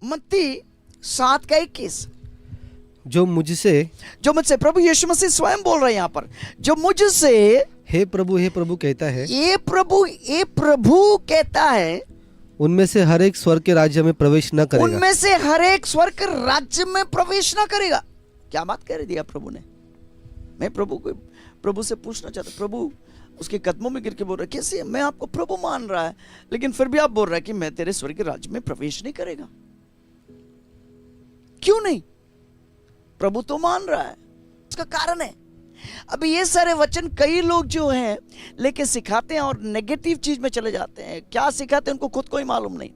मत्ती 7:21, जो मुझसे प्रभु यीशु मसीह स्वयं बोल रहे हैं यहाँ पर, जो मुझसे हे प्रभु कहता है, ये प्रभु कहता है, उनमें से हर एक स्वर्ग के राज्य में प्रवेश न करेगा। उनमें से हर एक स्वर्ग के राज्य में प्रवेश न करेगा। क्या बात कह दिया प्रभु ने। मैं प्रभु से पूछना चाहता, प्रभु उसके कदमों में गिर के बोल रहा है, कैसे मैं आपको प्रभु मान रहा है, लेकिन फिर भी आप बोल रहा है कि मैं तेरे स्वर्ग के राज्य में प्रवेश नहीं करेगा। क्यों नहीं? प्रभु तो मान रहा है, उसका कारण है। अभी ये सारे वचन कई लोग जो हैं लेके सिखाते हैं और नेगेटिव चीज में चले जाते हैं। क्या सिखाते हैं उनको खुद को ही मालूम नहीं।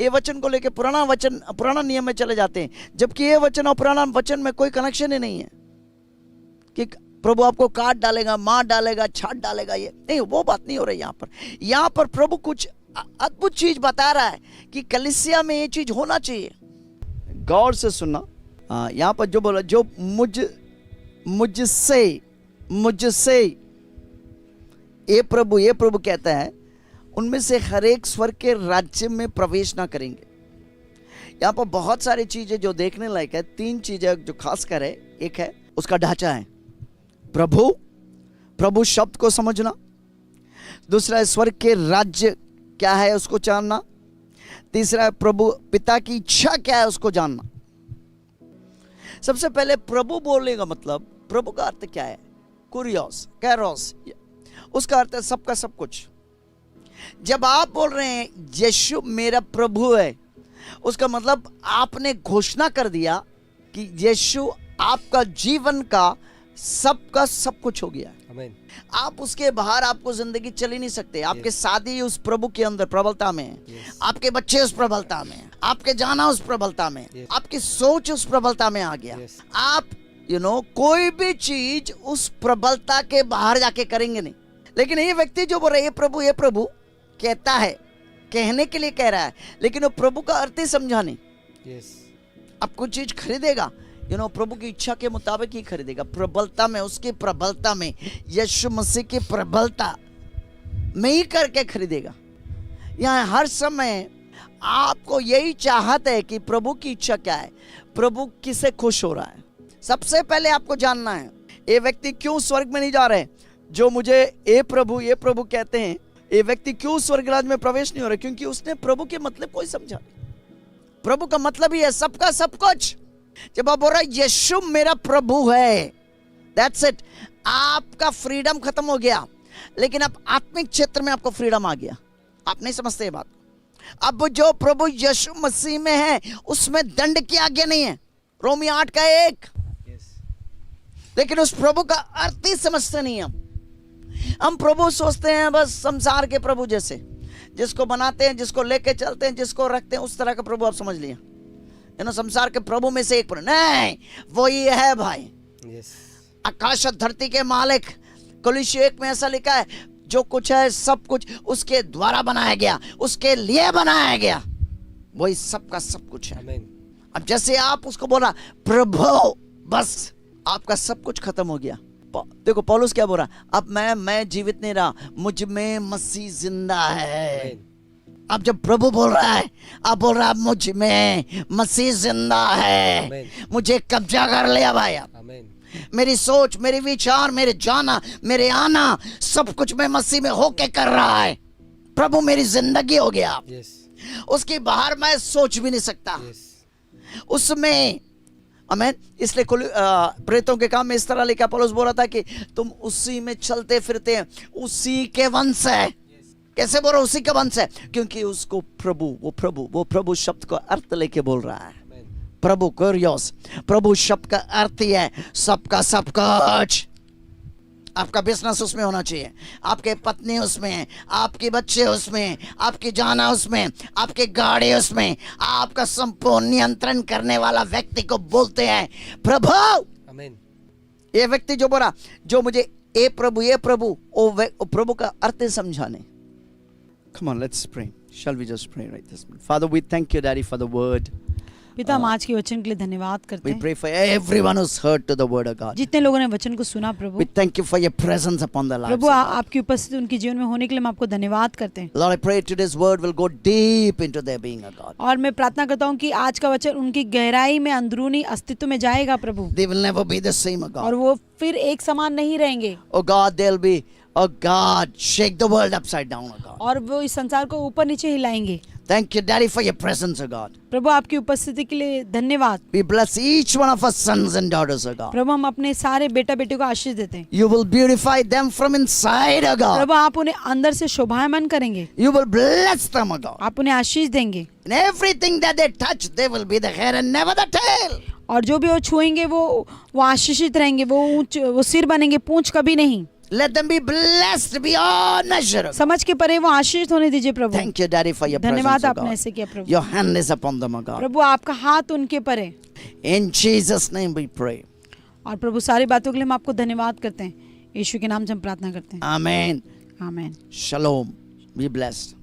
ये वचन को लेके पुराना नियम में चले जाते हैं, जबकि ये वचन और पुराना वचन में कोई कनेक्शन ही नहीं है कि प्रभु आपको काट डालेगा, मार डालेगा, छाट डालेगा। ये नहीं, वो बात नहीं हो रही यहाँ पर प्रभु कुछ अद्भुत चीज बता रहा है कि कलीसिया में ये चीज होना चाहिए। गौर से सुनना। यहाँ पर जो बोला, जो मुझसे ये प्रभु कहता है, उनमें से हर एक स्वर्ग के राज्य में प्रवेश ना करेंगे। यहाँ पर बहुत सारी चीजें जो देखने लायक है। 3 चीजें जो खास कर है। एक है उसका ढांचा है, प्रभु शब्द को समझना। दूसरा है स्वर्ग के राज्य क्या है उसको जानना। तीसरा है प्रभु पिता की इच्छा क्या है उसको जानना। सबसे पहले प्रभु बोलने का मतलब, प्रभु का अर्थ क्या है? कुरियोस, कैरोस, उसका अर्थ है सबका सब कुछ। जब आप बोल रहे हैं यीशु मेरा प्रभु है, उसका मतलब आपने घोषणा कर दिया कि यीशु आपका जीवन का सबका सब कुछ हो गया। आमीन। आप उसके बाहर आपको जिंदगी चल ही नहीं सकते। आपके शादी उस प्रभु के अंदर प्रबलता में है, आपके बच्चे उस प्रबलता में है, आपके जाना उस प्रबलता में, आपकी सोच उस प्रबलता में आ गया। आप कोई भी चीज उस प्रबलता के बाहर जाके करेंगे नहीं। लेकिन ये व्यक्ति जो बोल रहा है ये प्रभु कहता है, कहने के लिए कह रहा है, लेकिन वो प्रभु का अर्थ ही समझा नहीं। अब कुछ चीज खरीदेगा, प्रभु की इच्छा के मुताबिक ही खरीदेगा। प्रबलता में, उसकी प्रबलता में, यीशु मसीह की प्रबलता में ही करके खरीदेगा। यहाँ हर समय आपको यही चाहत है कि प्रभु की इच्छा क्या है, प्रभु किसे खुश हो रहा है। सबसे पहले आपको जानना है ये व्यक्ति क्यों स्वर्ग में नहीं जा रहे। जो मुझे ये प्रभु कहते हैं, ये व्यक्ति क्यों स्वर्ग राज्य में प्रवेश नहीं हो रहा? क्योंकि उसने प्रभु के मतलब को ही समझा। प्रभु का मतलब ही है सबका सब कुछ। जब आप बोल रहे यीशु मेरा प्रभु है, दैट्स इट, आपका फ्रीडम खत्म हो गया। लेकिन अब आत्मिक क्षेत्र में आपको फ्रीडम आ गया। आप नहीं समझते ये बात। अब जो प्रभु यीशु मसीह में है उसमें दंड की आज्ञा नहीं है, रोमी 8:1। लेकिन उस प्रभु का अर्थ ही समझते नहीं हम प्रभु सोचते हैं बस संसार के प्रभु जैसे, जिसको बनाते हैं, जिसको लेके चलते हैं, जिसको रखते हैं, उस तरह का प्रभु आप समझ लिया। संसार के प्रभु में से एक प्रभु नहीं, वो ही है भाई। आकाश और धरती के मालिक। कोलोसी 1 में ऐसा लिखा है, जो कुछ है सब कुछ उसके द्वारा बनाया गया, उसके लिए बनाया गया, वही सबका सब कुछ है। अब जैसे आप उसको बोला प्रभु, बस आपका सब कुछ खत्म हो गया। देखो पौलुस क्या बोल रहा, अब मैं जीवित नहीं रहा, मुझ में मसीह जिंदा है। अब जब प्रभु बोल रहा है, आप बोल रहा है मुझ में मसीह जिंदा है। मुझे कब्जा कर लिया भाई। मेरी सोच, मेरे विचार, मेरे जाना, मेरे आना, सब कुछ मैं मसीह में होके कर रहा है। प्रभु मेरी जिंदगी हो गया। उसके बाहर मैं सोच भी नहीं सकता उसमें। आमीन। इसलिए प्रेतों के काम में इस तरह लिखा, पौलुस बोल रहा था कि तुम उसी में चलते फिरते हैं, उसी के वंश है। कैसे बोल रहा उसी का वंश है? क्योंकि उसको वो प्रभु शब्द का अर्थ लेके बोल रहा है। प्रभु कुरियोस, प्रभु शब्द का अर्थ ही है सबका सब कुछ। आपका बिजनेस उसमें होना चाहिए, आपके पत्नी उसमें, आपके बच्चे उसमें, आपकी जाना उसमें, आपकी गाड़ी उसमें। आपका संपूर्ण नियंत्रण करने वाला व्यक्ति को बोलते हैं प्रभु। आमीन। ये व्यक्ति जो बोला, जो मुझे ये प्रभु, वो प्रभु का अर्थ समझाने। Come on, let's pray. Shall we just pray right this minute? Father, we thank you, Daddy, for the word. पिता हम आज के वचन के लिए धन्यवाद करते We हैं। pray for everyone who's heard to the word of God. जितने लोगों ने वचन को सुना प्रभु, We thank you for your presence upon their lives. प्रभु आपकी उपस्थिति उनके जीवन में होने के लिए हम आपको धन्यवाद करते हैं। Lord, I pray today's word will go deep into their being, O God. और मैं प्रार्थना करता हूँ कि आज का वचन उनकी गहराई में, अंदरूनी अस्तित्व में जाएगा प्रभु, They will never be the same, O और God. वो फिर एक समान नहीं रहेंगे, Oh God, they'll be, oh God, shake the world upside down, oh God. और वो इस संसार को ऊपर नीचे हिलाएंगे। Thank you, Daddy, for your presence, oh God. प्रभु आपकी उपस्थिति के लिए धन्यवाद। We bless each one of our sons and daughters, oh God. प्रभु हम अपने सारे बेटा बेटी को आशीष देते हैं। You will beautify them from inside, oh God. प्रभु आप उन्हें अंदर से शोभायमान करेंगे, You will bless them, oh God. आप उन्हें आशीष देंगे, In everything that they touch, they will be the head and never the tail. और जो भी वो छुएंगे वो आशीषित रहेंगे, वो सिर बनेंगे, पूंछ कभी नहीं। Let them be blessed beyond measure, oh God. समझ के परे वो आशीष होने दीजिए प्रभु। Thank you, Daddy, for your presence, धन्यवाद oh आपने God. ऐसे किया प्रभु। Your hand is upon them, oh God. प्रभु आपका हाथ उनके पर है, In Jesus' name we pray. और प्रभु सारी बातों के लिए हम आपको धन्यवाद करते हैं। यीशु के नाम से हम प्रार्थना करते हैं, Amen. आमीन। Shalom. Be blessed.